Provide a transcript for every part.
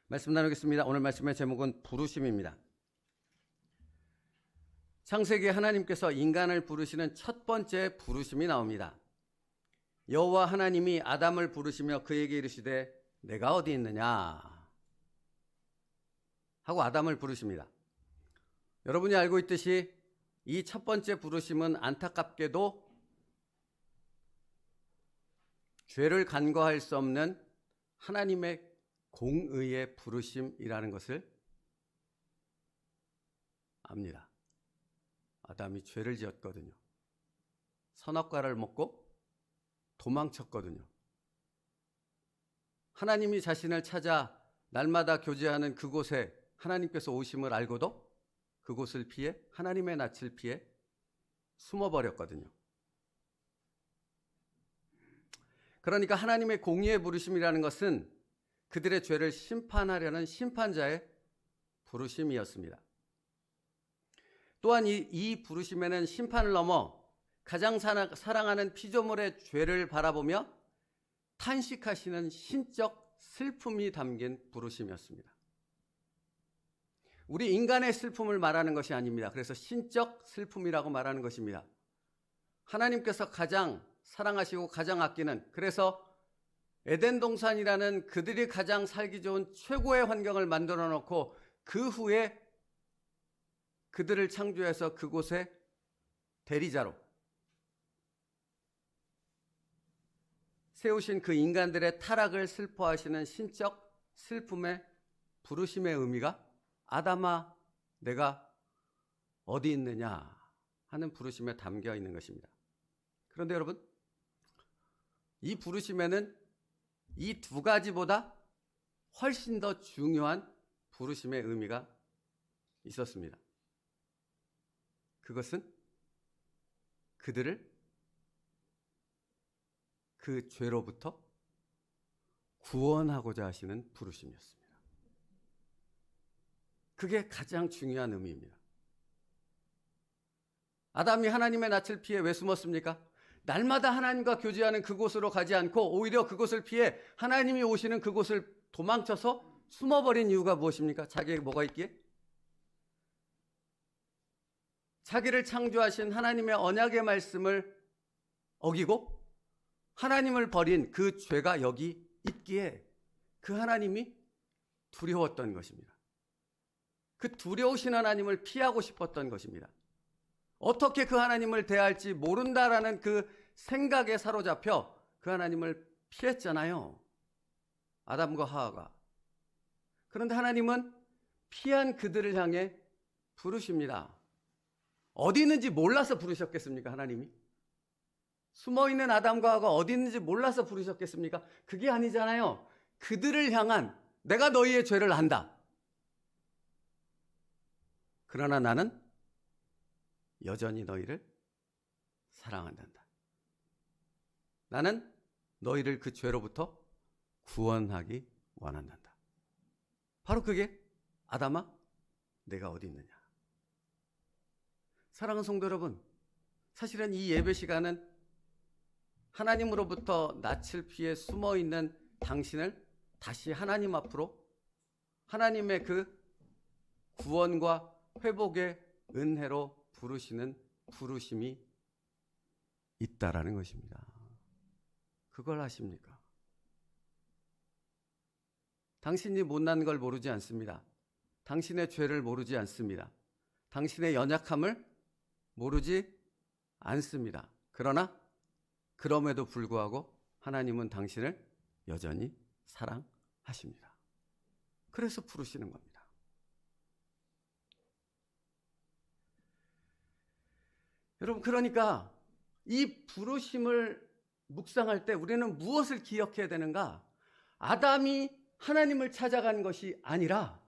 말씀 나누겠습니다. 오늘 말씀의 제목은 부르심입니다. 창세기에 하나님께서 인간을 부르시는 첫 번째 부르심이 나옵니다. 여호와 하나님이 아담을 부르시며 그에게 이르시되 내가 어디 있느냐 하고 아담을 부르십니다. 여러분이 알고 있듯이 이 첫 번째 부르심은 안타깝게도 죄를 간과할 수 없는 하나님의 공의의 부르심이라는 것을 압니다. 아담이 죄를 지었거든요. 선악과를 먹고 도망쳤거든요. 하나님이 자신을 찾아 날마다 교제하는 그곳에 하나님께서 오심을 알고도 그곳을 피해 하나님의 낯을 피해 숨어버렸거든요. 그러니까 하나님의 공의의 부르심이라는 것은 그들의 죄를 심판하려는 심판자의 부르심이었습니다. 또한 이 부르심에는 심판을 넘어 가장 사랑하는 피조물의 죄를 바라보며 탄식하시는 신적 슬픔이 담긴 부르심이었습니다. 우리 인간의 슬픔을 말하는 것이 아닙니다. 그래서 신적 슬픔이라고 말하는 것입니다. 하나님께서 가장 사랑하시고 가장 아끼는, 그래서 에덴 동산이라는 그들이 가장 살기 좋은 최고의 환경을 만들어 놓고 그 후에 그들을 창조해서 그곳에 대리자로 세우신 그 인간들의 타락을 슬퍼하시는 신적 슬픔의 부르심의 의미가 아담아 내가 어디 있느냐 하는 부르심에 담겨 있는 것입니다. 그런데 여러분, 이 부르심에는 이 두 가지보다 훨씬 더 중요한 부르심의 의미가 있었습니다. 그것은 그들을 그 죄로부터 구원하고자 하시는 부르심이었습니다. 그게 가장 중요한 의미입니다. 아담이 하나님의 낯을 피해 왜 숨었습니까? 날마다 하나님과 교제하는 그곳으로 가지 않고 오히려 그곳을 피해 하나님이 오시는 그곳을 도망쳐서 숨어버린 이유가 무엇입니까? 자기에게 뭐가 있기에? 자기를 창조하신 하나님의 언약의 말씀을 어기고 하나님을 버린 그 죄가 여기 있기에 그 하나님이 두려웠던 것입니다. 그 두려우신 하나님을 피하고 싶었던 것입니다. 어떻게 그 하나님을 대할지 모른다라는 그 생각에 사로잡혀 그 하나님을 피했잖아요. 아담과 하와가. 그런데 하나님은 피한 그들을 향해 부르십니다. 어디 있는지 몰라서 부르셨겠습니까, 하나님이? 숨어있는 아담과 하와가 어디 있는지 몰라서 부르셨겠습니까? 그게 아니잖아요. 그들을 향한 내가 너희의 죄를 안다. 그러나 나는 여전히 너희를 사랑한단다. 나는 너희를 그 죄로부터 구원하기 원한단다. 바로 그게 아담아 내가 어디 있느냐. 사랑하는 성도 여러분, 사실은 이 예배 시간은 하나님으로부터 낯을 피해 숨어있는 당신을 다시 하나님 앞으로 하나님의 그 구원과 회복의 은혜로 부르시는 부르심이 있다라는 것입니다. 그걸 아십니까? 당신이 못난 걸 모르지 않습니다. 당신의 죄를 모르지 않습니다. 당신의 연약함을 모르지 않습니다. 그러나 그럼에도 불구하고 하나님은 당신을 여전히 사랑하십니다. 그래서 부르시는 겁니다. 여러분, 그러니까 이 부르심을 묵상할 때 우리는 무엇을 기억해야 되는가? 아담이 하나님을 찾아간 것이 아니라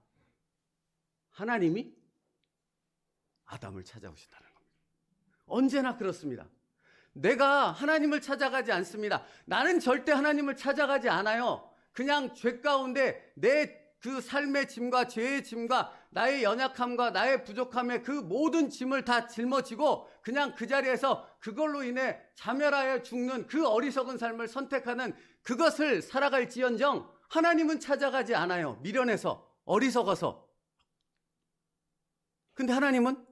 하나님이 아담을 찾아오신다는 겁니다. 언제나 그렇습니다. 내가 하나님을 찾아가지 않습니다. 나는 절대 하나님을 찾아가지 않아요. 그냥 죄 가운데 내 그 삶의 짐과 죄의 짐과 나의 연약함과 나의 부족함의 그 모든 짐을 다 짊어지고 그냥 그 자리에서 그걸로 인해 자멸하여 죽는 그 어리석은 삶을 선택하는 그것을 살아갈지언정 하나님은 찾아가지 않아요. 미련해서, 어리석어서. 근데 하나님은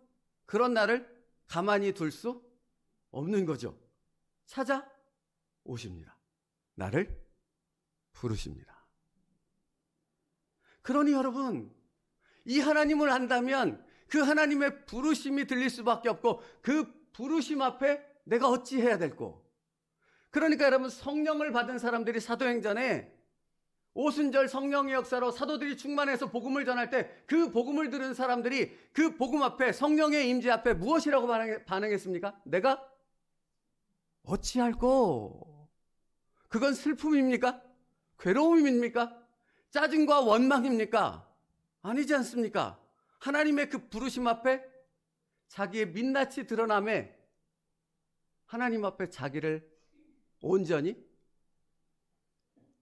그런 나를 가만히 둘 수 없는 거죠. 찾아오십니다. 나를 부르십니다. 그러니 여러분, 이 하나님을 안다면 그 하나님의 부르심이 들릴 수밖에 없고, 그 부르심 앞에 내가 어찌해야 될꼬. 그러니까 여러분, 성령을 받은 사람들이 사도행전에 오순절 성령의 역사로 사도들이 충만해서 복음을 전할 때 그 복음을 들은 사람들이 그 복음 앞에, 성령의 임재 앞에 무엇이라고 반응했습니까? 내가 어찌할꼬? 그건 슬픔입니까? 괴로움입니까? 짜증과 원망입니까? 아니지 않습니까? 하나님의 그 부르심 앞에 자기의 민낯이 드러남에 하나님 앞에 자기를 온전히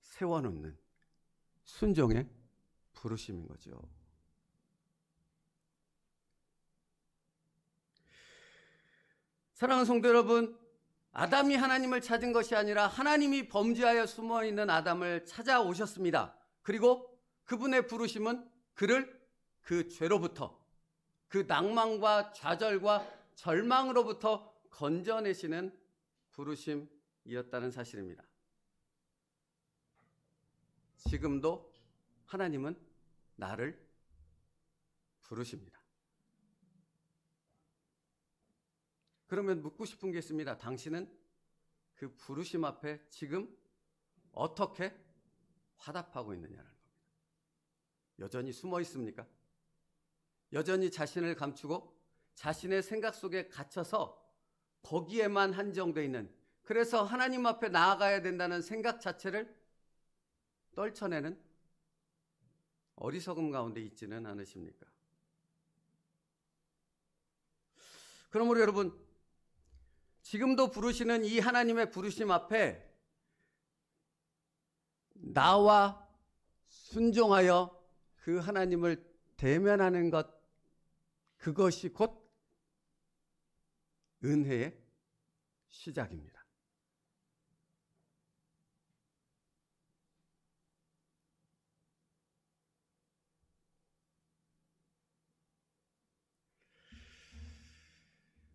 세워놓는 순종의 부르심인 거죠. 사랑하는 성도 여러분, 아담이 하나님을 찾은 것이 아니라 하나님이 범죄하여 숨어있는 아담을 찾아오셨습니다. 그리고 그분의 부르심은 그를 그 죄로부터, 그 낭만과 좌절과 절망으로부터 건져내시는 부르심이었다는 사실입니다. 지금도 하나님은 나를 부르십니다. 그러면 묻고 싶은 게 있습니다. 당신은 그 부르심 앞에 지금 어떻게 화답하고 있느냐는 겁니다. 여전히 숨어 있습니까? 여전히 자신을 감추고 자신의 생각 속에 갇혀서 거기에만 한정되어 있는, 그래서 하나님 앞에 나아가야 된다는 생각 자체를 떨쳐내는 어리석음 가운데 있지는 않으십니까? 그러므로 여러분, 지금도 부르시는 이 하나님의 부르심 앞에 나와 순종하여 그 하나님을 대면하는 것, 그것이 곧 은혜의 시작입니다.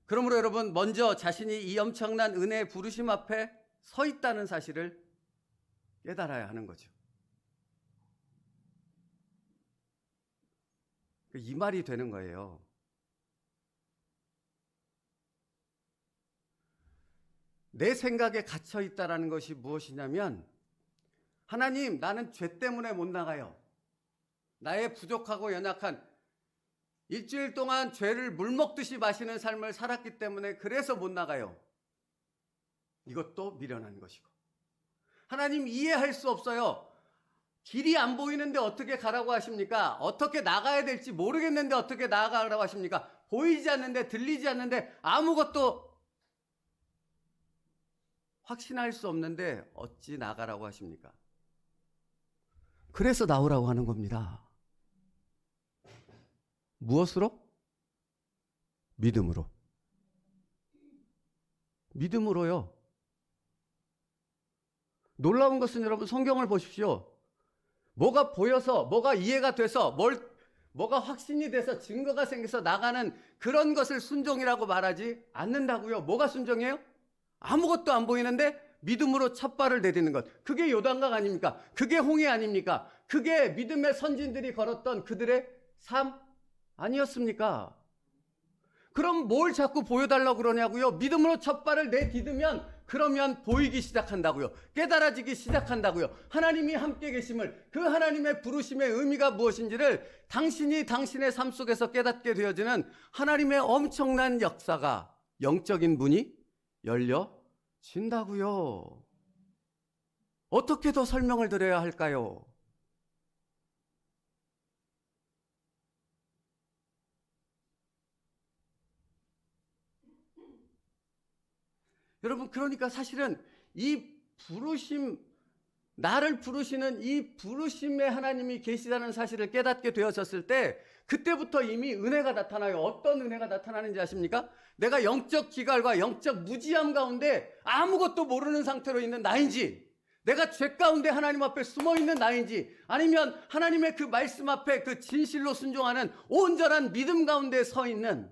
그러므로 여러분, 먼저 자신이 이 엄청난 은혜의 부르심 앞에 서 있다는 사실을 깨달아야 하는 거죠. 이 말이 되는 거예요. 내 생각에 갇혀 있다라는 것이 무엇이냐면, 하나님, 나는 죄 때문에 못 나가요. 나의 부족하고 연약한, 일주일 동안 죄를 물 먹듯이 마시는 삶을 살았기 때문에 그래서 못 나가요. 이것도 미련한 것이고. 하나님, 이해할 수 없어요. 길이 안 보이는데 어떻게 가라고 하십니까? 어떻게 나가야 될지 모르겠는데 어떻게 나아가라고 하십니까? 보이지 않는데, 들리지 않는데, 아무것도 확신할 수 없는데 어찌 나가라고 하십니까? 그래서 나오라고 하는 겁니다. 무엇으로? 믿음으로. 믿음으로요. 놀라운 것은 여러분, 성경을 보십시오. 뭐가 보여서, 뭐가 이해가 돼서, 뭐가 확신이 돼서, 증거가 생겨서 나가는 그런 것을 순종이라고 말하지 않는다고요. 뭐가 순종이에요? 아무것도 안 보이는데 믿음으로 첫 발을 내딛는 것. 그게 요단강 아닙니까? 그게 홍해 아닙니까? 그게 믿음의 선진들이 걸었던 그들의 삶 아니었습니까? 그럼 뭘 자꾸 보여달라고 그러냐고요? 믿음으로 첫 발을 내딛으면, 그러면 보이기 시작한다고요. 깨달아지기 시작한다고요. 하나님이 함께 계심을, 그 하나님의 부르심의 의미가 무엇인지를 당신이 당신의 삶 속에서 깨닫게 되어지는 하나님의 엄청난 역사가, 영적인 문이 열려진다고요. 어떻게 더 설명을 드려야 할까요? 여러분, 그러니까 사실은 이 부르심, 나를 부르시는 이 부르심에 하나님이 계시다는 사실을 깨닫게 되어졌을 때, 그때부터 이미 은혜가 나타나요. 어떤 은혜가 나타나는지 아십니까? 내가 영적 기갈과 영적 무지함 가운데 아무것도 모르는 상태로 있는 나인지, 내가 죄 가운데 하나님 앞에 숨어 있는 나인지, 아니면 하나님의 그 말씀 앞에 그 진실로 순종하는 온전한 믿음 가운데 서 있는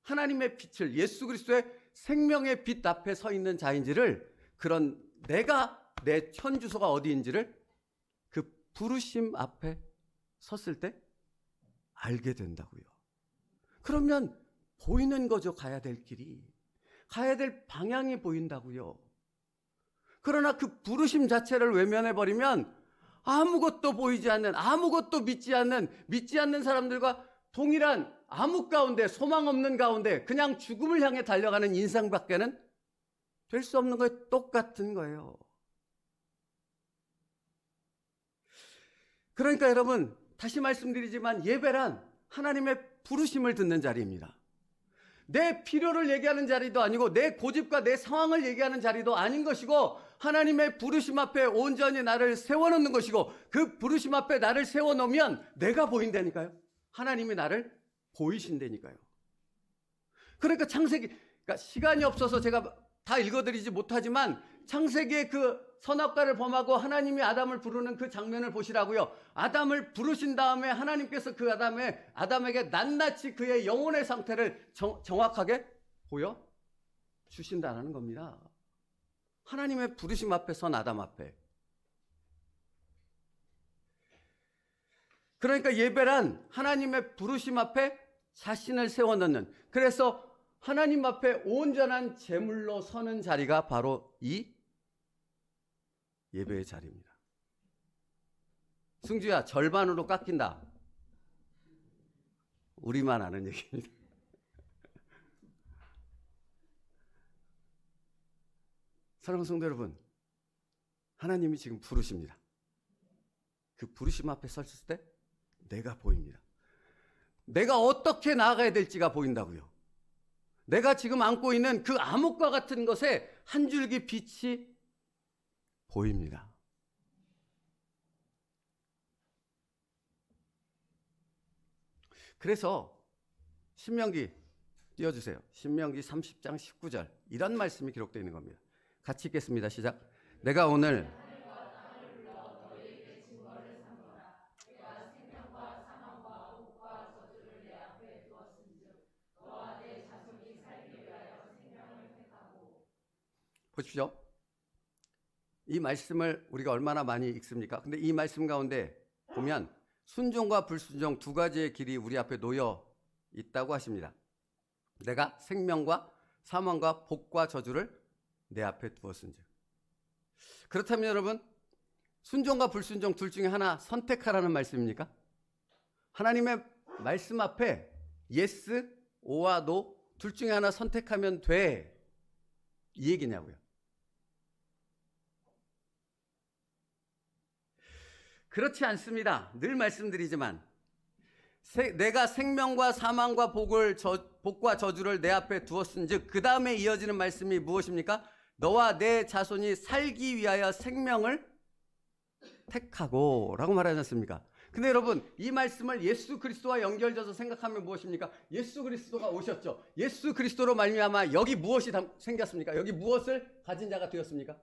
하나님의 빛을, 예수 그리스도의 생명의 빛 앞에 서 있는 자인지를, 그런 내가 내 현주소가 어디인지를 그 부르심 앞에 섰을 때 알게 된다고요. 그러면 보이는 거죠. 가야 될 길이, 가야 될 방향이 보인다고요. 그러나 그 부르심 자체를 외면해버리면 아무것도 보이지 않는, 아무것도 믿지 않는 사람들과 동일한 암흑 가운데, 소망 없는 가운데 그냥 죽음을 향해 달려가는 인생밖에는 될 수 없는 거에 똑같은 거예요. 그러니까 여러분, 다시 말씀드리지만 예배란 하나님의 부르심을 듣는 자리입니다. 내 필요를 얘기하는 자리도 아니고 내 고집과 내 상황을 얘기하는 자리도 아닌 것이고, 하나님의 부르심 앞에 온전히 나를 세워놓는 것이고, 그 부르심 앞에 나를 세워놓으면 내가 보인다니까요. 하나님이 나를 보이신다니까요. 그러니까 창세기, 그러니까 시간이 없어서 제가 다 읽어드리지 못하지만 창세기의 그 선악과를 범하고 하나님이 아담을 부르는 그 장면을 보시라고요. 아담을 부르신 다음에 하나님께서 그 아담에게 낱낱이 그의 영혼의 상태를 정확하게 보여주신다는 겁니다. 하나님의 부르심 앞에 선 아담 앞에. 그러니까 예배란 하나님의 부르심 앞에 자신을 세워놓는, 그래서 하나님 앞에 온전한 제물로 서는 자리가 바로 이 예배의 자리입니다. 승주야, 절반으로 깎인다. 우리만 아는 얘기입니다. 사랑하는 성도 여러분, 하나님이 지금 부르십니다. 그 부르심 앞에 섰을 때 내가 보입니다. 내가 어떻게 나아가야 될지가 보인다고요. 내가 지금 안고 있는 그 암흑과 같은 것에 한 줄기 빛이 보입니다. 그래서 신명기 띄워주세요. 신명기 30장 19절 이런 말씀이 기록되어 있는 겁니다. 같이 읽겠습니다. 시작. 내가 오늘 보십시오. 이 말씀을 우리가 얼마나 많이 읽습니까? 근데 이 말씀 가운데 보면 순종과 불순종 두 가지의 길이 우리 앞에 놓여 있다고 하십니다. 내가 생명과 사망과 복과 저주를 내 앞에 두었은즉. 그렇다면 여러분, 순종과 불순종 둘 중에 하나 선택하라는 말씀입니까? 하나님의 말씀 앞에 yes, 오와 no 둘 중에 하나 선택하면 돼, 이 얘기냐고요. 그렇지 않습니다. 늘 말씀드리지만 내가 생명과 사망과 복과 저주를 내 앞에 두었은즉, 그 다음에 이어지는 말씀이 무엇입니까? 너와 내 자손이 살기 위하여 생명을 택하고 라고 말하지 않습니까? 근데 여러분, 이 말씀을 예수 그리스도와 연결져서 생각하면 무엇입니까? 예수 그리스도가 오셨죠. 예수 그리스도로 말미암아 여기 무엇이 생겼습니까? 여기 무엇을 가진 자가 되었습니까?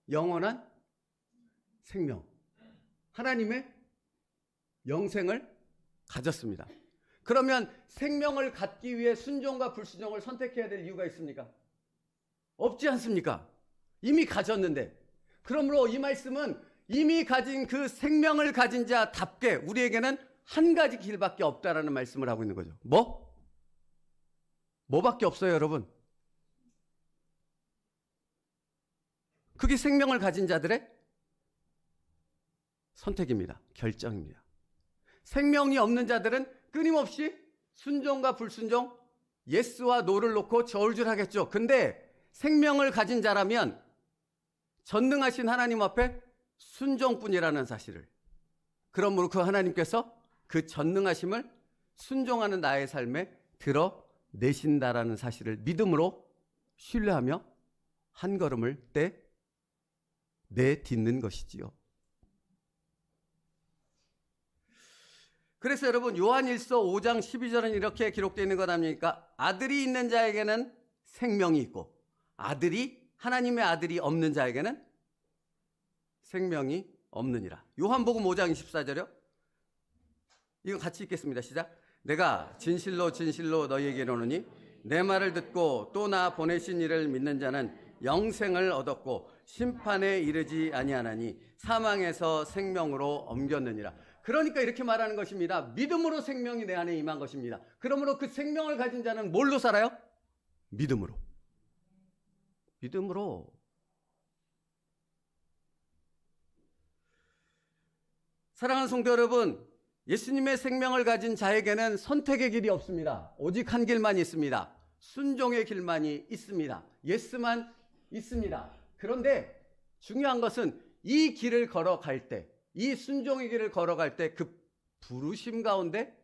영원한 생명, 하나님의 영생을 가졌습니다. 그러면 생명을 갖기 위해 순종과 불순종을 선택해야 될 이유가 있습니까? 없지 않습니까? 이미 가졌는데. 그러므로 이 말씀은 이미 가진 그 생명을 가진 자답게 우리에게는 한 가지 길밖에 없다라는 말씀을 하고 있는 거죠. 뭐밖에 없어요, 여러분? 그게 생명을 가진 자들의 선택입니다. 결정입니다. 생명이 없는 자들은 끊임없이 순종과 불순종, 예스와 노를 놓고 저울질하겠죠. 근데 생명을 가진 자라면 전능하신 하나님 앞에 순종뿐이라는 사실을, 그러므로 그 하나님께서 그 전능하심을 순종하는 나의 삶에 드러내신다라는 사실을 믿음으로 신뢰하며 한 걸음을 내딛는 것이지요. 그래서 여러분, 요한일서 5장 12절은 이렇게 기록되어 있는 것 아닙니까? 아들이 있는 자에게는 생명이 있고 하나님의 아들이 없는 자에게는 생명이 없느니라. 요한복음 5장 24절이요. 이거 같이 읽겠습니다. 시작. 내가 진실로 진실로 너희에게 이르노니 내 말을 듣고 또 나 보내신 이를 믿는 자는 영생을 얻었고 심판에 이르지 아니하나니 사망에서 생명으로 옮겼느니라. 그러니까 이렇게 말하는 것입니다. 믿음으로 생명이 내 안에 임한 것입니다. 그러므로 그 생명을 가진 자는 뭘로 살아요? 믿음으로. 믿음으로. 사랑하는 성도 여러분, 예수님의 생명을 가진 자에게는 선택의 길이 없습니다. 오직 한 길만 있습니다. 순종의 길만이 있습니다. 예스만 있습니다. 그런데 중요한 것은 이 길을 걸어갈 때, 이 순종의 길을 걸어갈 때 그 부르심 가운데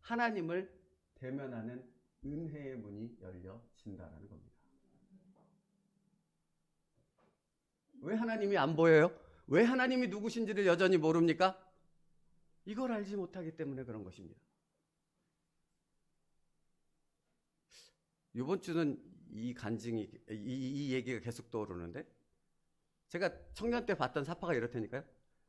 하나님을 대면하는 은혜의 문이 열려진다는 겁니다. 왜 하나님이 안 보여요? 왜 하나님이 누구신지를 여전히 모릅니까? 이걸 알지 못하기 때문에 그런 것입니다. 이번 주는 이 얘기가 계속 떠오르는데, 제가 청년 때 봤던 사파가 이렇다니까요.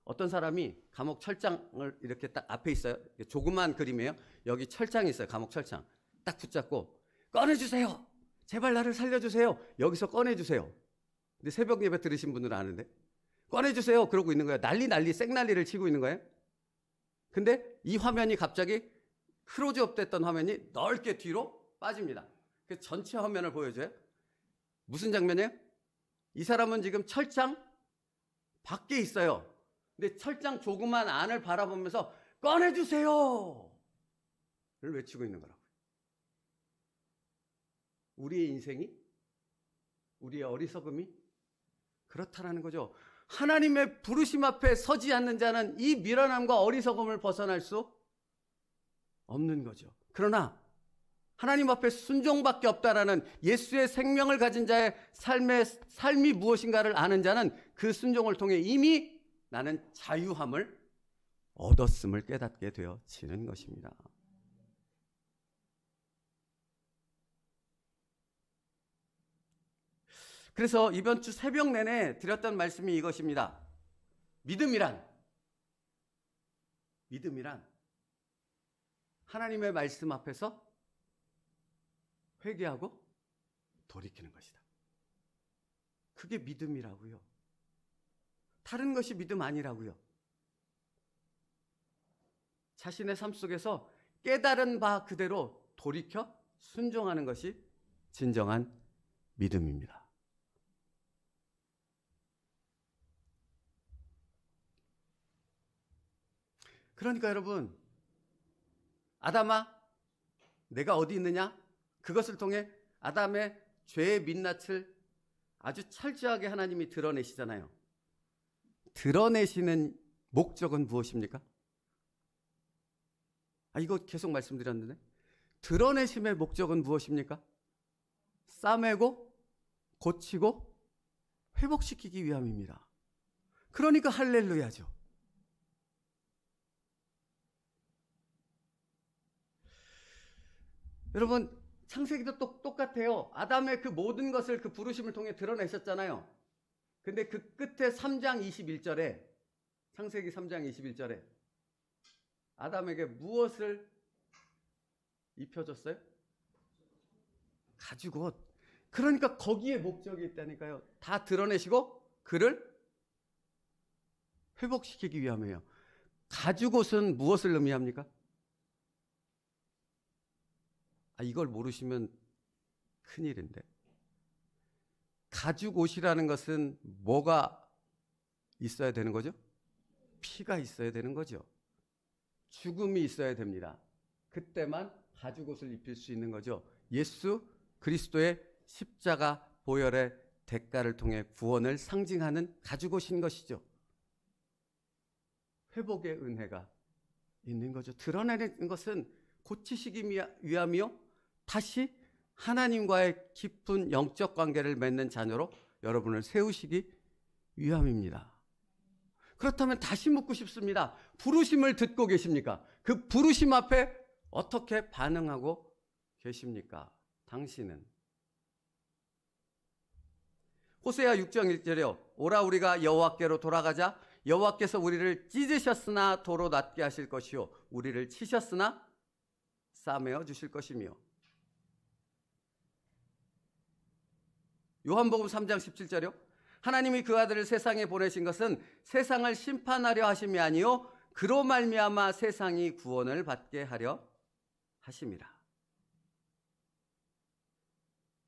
어떤 사람이 감옥 철장을 이렇게 딱 앞에 있어요. 조그만 그림이에요. 여기 철장이 있어요. 감옥 철장. 딱 붙잡고 꺼내주세요. 제발 나를 살려주세요. 여기서 꺼내주세요. 근데 새벽 예배 들으신 분들은 아는데 꺼내주세요. 그러고 있는 거예요. 난리 생난리를 치고 있는 거예요. 근데 이 화면이 갑자기 클로즈업 됐던 화면이 넓게 뒤로 빠집니다. 그 전체 화면을 보여줘요. 무슨 장면이에요? 이 사람은 지금 철장 밖에 있어요. 근데 철장 조그만 안을 바라보면서 꺼내주세요! 를 외치고 있는 거라고요. 우리의 인생이, 우리의 어리석음이 그렇다라는 거죠. 하나님의 부르심 앞에 서지 않는 자는 이 미련함과 어리석음을 벗어날 수 없는 거죠. 그러나 하나님 앞에 순종밖에 없다라는 예수의 생명을 가진 자의 삶이 무엇인가를 아는 자는 그 순종을 통해 이미 나는 자유함을 얻었음을 깨닫게 되어지는 것입니다. 그래서 이번 주 새벽 내내 드렸던 말씀이 이것입니다. 믿음이란 하나님의 말씀 앞에서 회개하고 돌이키는 것이다. 그게 믿음이라고요. 다른 것이 믿음 아니라고요. 자신의 삶 속에서 깨달은 바 그대로 돌이켜 순종하는 것이 진정한 믿음입니다. 그러니까 여러분, 아담아, 내가 어디 있느냐? 그것을 통해 아담의 죄의 민낯을 아주 철저하게 하나님이 드러내시잖아요. 드러내시는 목적은 무엇입니까? 이거 계속 말씀드렸는데, 드러내심의 목적은 무엇입니까? 싸매고 고치고 회복시키기 위함입니다. 그러니까 할렐루야죠. 여러분, 창세기도 똑같아요. 아담의 그 모든 것을 그 부르심을 통해 드러내셨잖아요. 근데 그 끝에 3장 21절에, 창세기 3장 21절에 아담에게 무엇을 입혀줬어요? 가죽옷. 그러니까 거기에 목적이 있다니까요. 다 드러내시고 그를 회복시키기 위함이에요. 가죽옷은 무엇을 의미합니까? 이걸 모르시면 큰일인데. 가죽옷이라는 것은 뭐가 있어야 되는 거죠? 피가 있어야 되는 거죠. 죽음이 있어야 됩니다. 그때만 가죽옷을 입힐 수 있는 거죠. 예수 그리스도의 십자가 보혈의 대가를 통해 구원을 상징하는 가죽옷인 것이죠. 회복의 은혜가 있는 거죠. 드러내는 것은 고치시기 위함이요, 다시 하나님과의 깊은 영적 관계를 맺는 자녀로 여러분을 세우시기 위함입니다. 그렇다면 다시 묻고 싶습니다. 부르심을 듣고 계십니까? 그 부르심 앞에 어떻게 반응하고 계십니까? 당신은 호세아 6장 1절에요. 오라 우리가 여호와께로 돌아가자. 여호와께서 우리를 찢으셨으나 도로 낫게 하실 것이요 우리를 치셨으나 싸매어 주실 것이며. 요한복음 3장 17절이요. 하나님이 그 아들을 세상에 보내신 것은 세상을 심판하려 하심이 아니요 그로 말미암아 세상이 구원을 받게 하려 하심이라.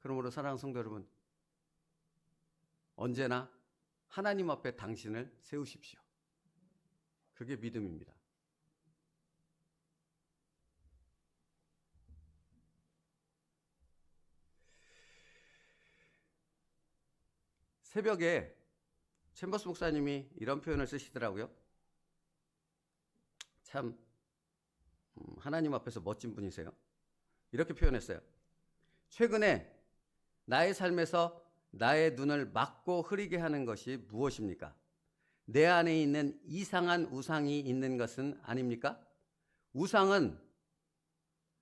그러므로 사랑하는 성도 여러분, 언제나 하나님 앞에 당신을 세우십시오. 그게 믿음입니다. 새벽에 챔버스 목사님이 이런 표현을 쓰시더라고요. 참 하나님 앞에서 멋진 분이세요. 이렇게 표현했어요. 최근에 나의 삶에서 나의 눈을 막고 흐리게 하는 것이 무엇입니까? 내 안에 있는 이상한 우상이 있는 것은 아닙니까? 우상은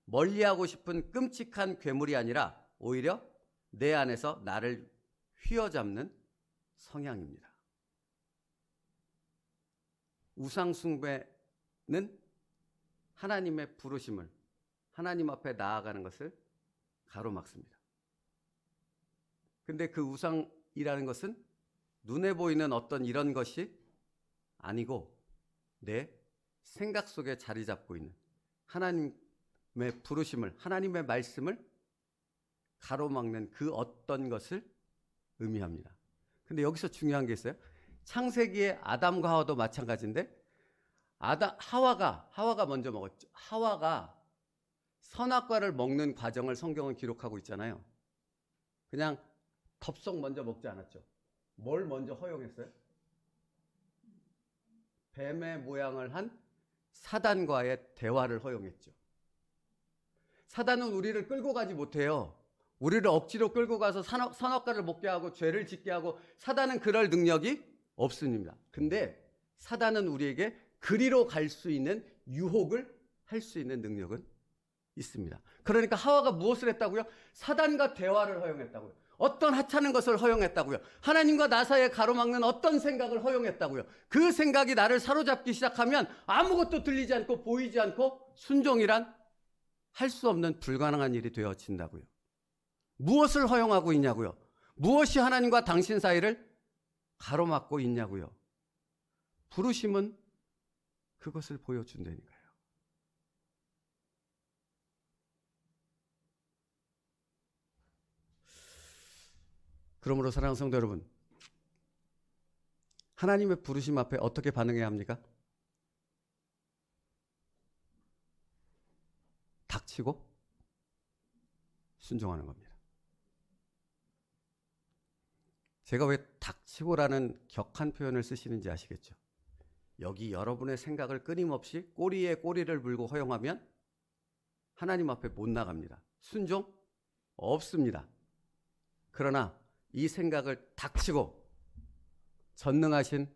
멀리하고 싶은 끔찍한 괴물이 아니라 오히려 내 안에서 나를 휘어잡는 성향입니다. 우상 숭배는 하나님의 부르심을, 하나님 앞에 나아가는 것을 가로막습니다. 근데 그 우상이라는 것은 눈에 보이는 어떤 이런 것이 아니고 내 생각 속에 자리 잡고 있는 하나님의 부르심을, 하나님의 말씀을 가로막는 그 어떤 것을 의미합니다. 근데 여기서 중요한 게 있어요. 창세기의 아담과 하와도 마찬가지인데 하와가 먼저 먹었죠. 하와가 선악과를 먹는 과정을 성경은 기록하고 있잖아요. 그냥 덥석 먼저 먹지 않았죠. 뭘 먼저 허용했어요? 뱀의 모양을 한 사단과의 대화를 허용했죠. 사단은 우리를 끌고 가지 못해요. 우리를 억지로 끌고 가서 선악과를 먹게 하고 죄를 짓게 하고, 사단은 그럴 능력이 없습니다. 근데 사단은 우리에게 그리로 갈 수 있는 유혹을 할 수 있는 능력은 있습니다. 그러니까 하와가 무엇을 했다고요? 사단과 대화를 허용했다고요. 어떤 하찮은 것을 허용했다고요. 하나님과 나 사이에 가로막는 어떤 생각을 허용했다고요. 그 생각이 나를 사로잡기 시작하면 아무것도 들리지 않고 보이지 않고 순종이란 할 수 없는 불가능한 일이 되어진다고요. 무엇을 허용하고 있냐고요. 무엇이 하나님과 당신 사이를 가로막고 있냐고요. 부르심은 그것을 보여준다니까요. 그러므로 사랑하는 성도 여러분, 하나님의 부르심 앞에 어떻게 반응해야 합니까? 닥치고 순종하는 겁니다. 제가 왜 닥치고라는 격한 표현을 쓰시는지 아시겠죠? 여기 여러분의 생각을 끊임없이 꼬리에 꼬리를 물고 허용하면 하나님 앞에 못 나갑니다. 순종 없습니다. 그러나 이 생각을 닥치고 전능하신,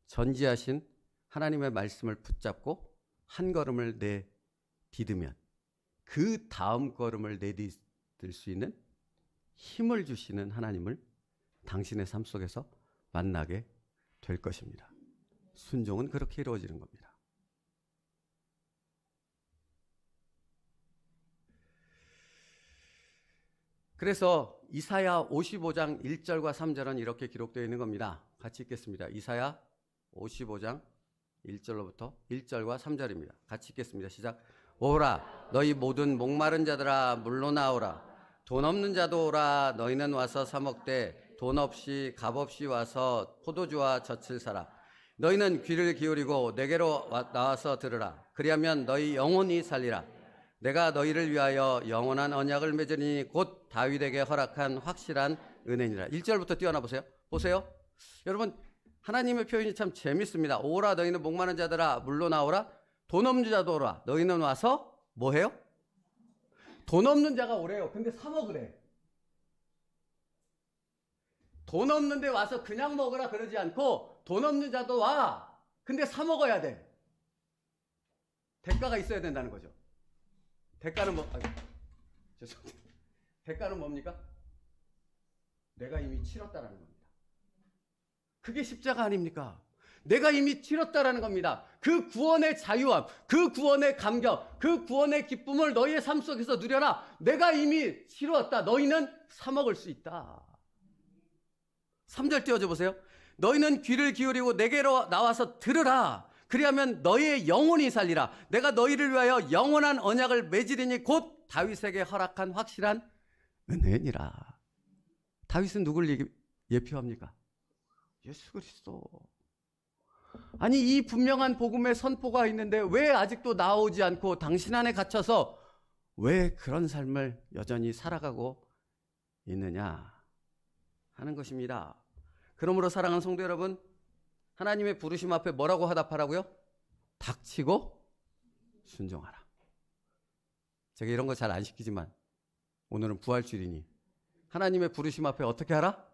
전지하신 하나님의 말씀을 붙잡고 한 걸음을 내디디면 그 다음 걸음을 내디딜 수 있는 힘을 주시는 하나님을 당신의 삶 속에서 만나게 될 것입니다. 순종은 그렇게 이루어지는 겁니다. 그래서 이사야 55장 1절과 3절은 이렇게 기록되어 있는 겁니다. 같이 읽겠습니다. 이사야 55장 1절로부터 1절과 3절입니다. 같이 읽겠습니다. 시작. 오라 너희 모든 목마른 자들아 물러나오라. 돈 없는 자도 오라. 너희는 와서 사 먹되 돈 없이 값 없이 와서 포도주와 젖을 사라. 너희는 귀를 기울이고 내게로 나와서 들으라. 그리하면 너희 영혼이 살리라. 내가 너희를 위하여 영원한 언약을 맺으니 곧 다윗에게 허락한 확실한 은혜니라. 1절부터 뛰어나 보세요. 보세요. 여러분, 하나님의 표현이 참 재밌습니다. 오라 너희는 목마른 자들아 물러나오라. 돈 없는 자도 오라. 너희는 와서 뭐 해요? 돈 없는 자가 오래요. 근데 사 먹으래. 돈 없는데 와서 그냥 먹으라 그러지 않고 돈 없는 자도 와. 근데 사 먹어야 돼. 대가가 있어야 된다는 거죠. 대가는 죄송합니다. 대가는 뭡니까? 내가 이미 치렀다라는 겁니다. 그게 십자가 아닙니까? 내가 이미 치렀다라는 겁니다. 그 구원의 자유함, 그 구원의 감격, 그 구원의 기쁨을 너희의 삶 속에서 누려라. 내가 이미 치루었다. 너희는 사 먹을 수 있다. 3절 띄워줘 보세요. 너희는 귀를 기울이고 내게로 나와서 들으라. 그리하면 너희의 영혼이 살리라. 내가 너희를 위하여 영원한 언약을 맺으리니 곧 다윗에게 허락한 확실한 은혜니라. 다윗은 누굴 예표합니까? 예수 그리스도. 아니, 이 분명한 복음의 선포가 있는데 왜 아직도 나오지 않고 당신 안에 갇혀서 왜 그런 삶을 여전히 살아가고 있느냐 하는 것입니다. 그러므로 사랑하는 성도 여러분, 하나님의 부르심 앞에 뭐라고 화답하라고요? 닥치고 순종하라. 제가 이런 거 잘 안 시키지만 오늘은 부활주일이니 하나님의 부르심 앞에 어떻게 하라?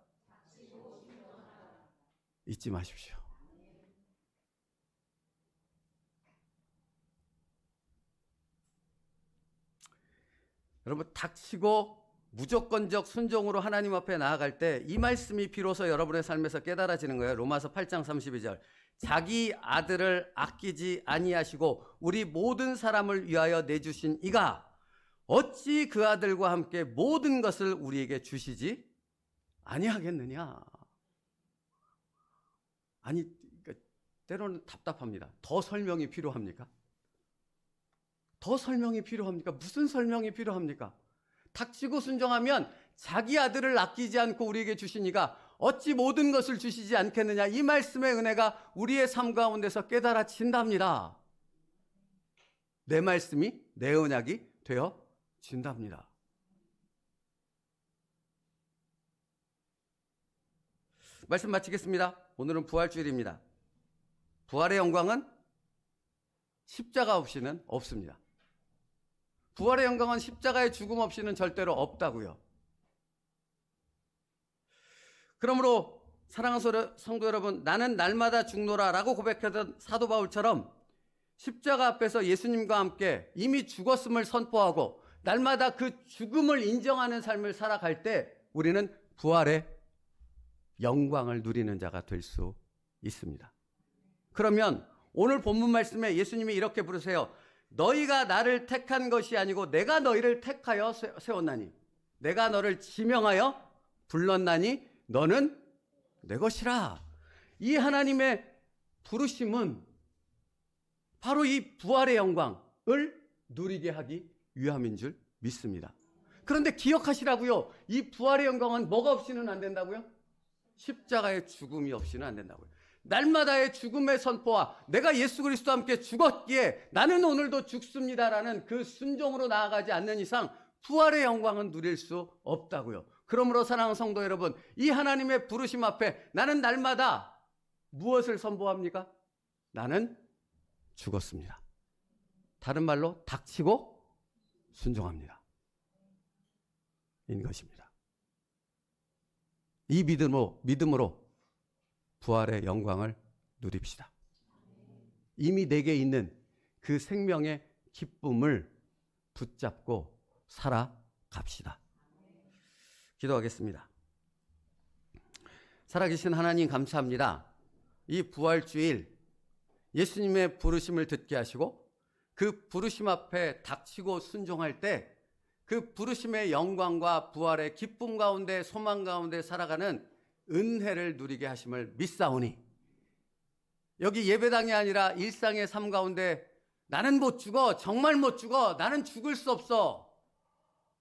잊지 마십시오. 여러분, 닥치고 무조건적 순종으로 하나님 앞에 나아갈 때 이 말씀이 비로소 여러분의 삶에서 깨달아지는 거예요. 로마서 8장 32절. 자기 아들을 아끼지 아니하시고 우리 모든 사람을 위하여 내주신 이가 어찌 그 아들과 함께 모든 것을 우리에게 주시지 아니하겠느냐. 아니, 때로는 답답합니다. 더 설명이 필요합니까? 더 설명이 필요합니까? 무슨 설명이 필요합니까? 닥치고 순종하면 자기 아들을 아끼지 않고 우리에게 주신 이가 어찌 모든 것을 주시지 않겠느냐. 이 말씀의 은혜가 우리의 삶 가운데서 깨달아진답니다. 내 말씀이 내 언약이 되어진답니다. 말씀 마치겠습니다. 오늘은 부활주일입니다. 부활의 영광은 십자가 없이는 없습니다. 부활의 영광은 십자가의 죽음 없이는 절대로 없다고요. 그러므로 사랑하는 성도 여러분, 나는 날마다 죽노라 라고 고백하던 사도 바울처럼 십자가 앞에서 예수님과 함께 이미 죽었음을 선포하고 날마다 그 죽음을 인정하는 삶을 살아갈 때 우리는 부활의 영광을 누리는 자가 될 수 있습니다. 그러면 오늘 본문 말씀에 예수님이 이렇게 부르세요. 너희가 나를 택한 것이 아니고 내가 너희를 택하여 세웠나니 내가 너를 지명하여 불렀나니 너는 내 것이라. 이 하나님의 부르심은 바로 이 부활의 영광을 누리게 하기 위함인 줄 믿습니다. 그런데 기억하시라고요. 이 부활의 영광은 뭐가 없이는 안 된다고요? 십자가의 죽음이 없이는 안 된다고요. 날마다의 죽음의 선포와 내가 예수 그리스도와 함께 죽었기에 나는 오늘도 죽습니다라는 그 순종으로 나아가지 않는 이상 부활의 영광은 누릴 수 없다고요. 그러므로 사랑하는 성도 여러분, 이 하나님의 부르심 앞에 나는 날마다 무엇을 선포합니까? 나는 죽었습니다. 다른 말로 닥치고 순종합니다. 인 것입니다. 이 믿음으로 부활의 영광을 누립시다. 이미 내게 있는 그 생명의 기쁨을 붙잡고 살아갑시다. 기도하겠습니다. 살아계신 하나님 감사합니다. 이 부활주일 예수님의 부르심을 듣게 하시고 그 부르심 앞에 닥치고 순종할 때 그 부르심의 영광과 부활의 기쁨 가운데 소망 가운데 살아가는 은혜를 누리게 하심을 믿사오니 여기 예배당이 아니라 일상의 삶 가운데 나는 못 죽어, 정말 못 죽어, 나는 죽을 수 없어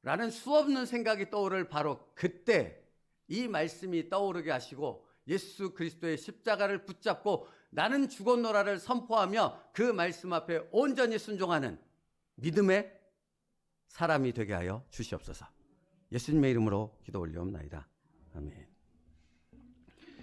라는 수없는 생각이 떠오를 바로 그때 이 말씀이 떠오르게 하시고 예수 그리스도의 십자가를 붙잡고 나는 죽었노라를 선포하며 그 말씀 앞에 온전히 순종하는 믿음의 사람이 되게 하여 주시옵소서. 예수님의 이름으로 기도 올리옵나이다. 아멘.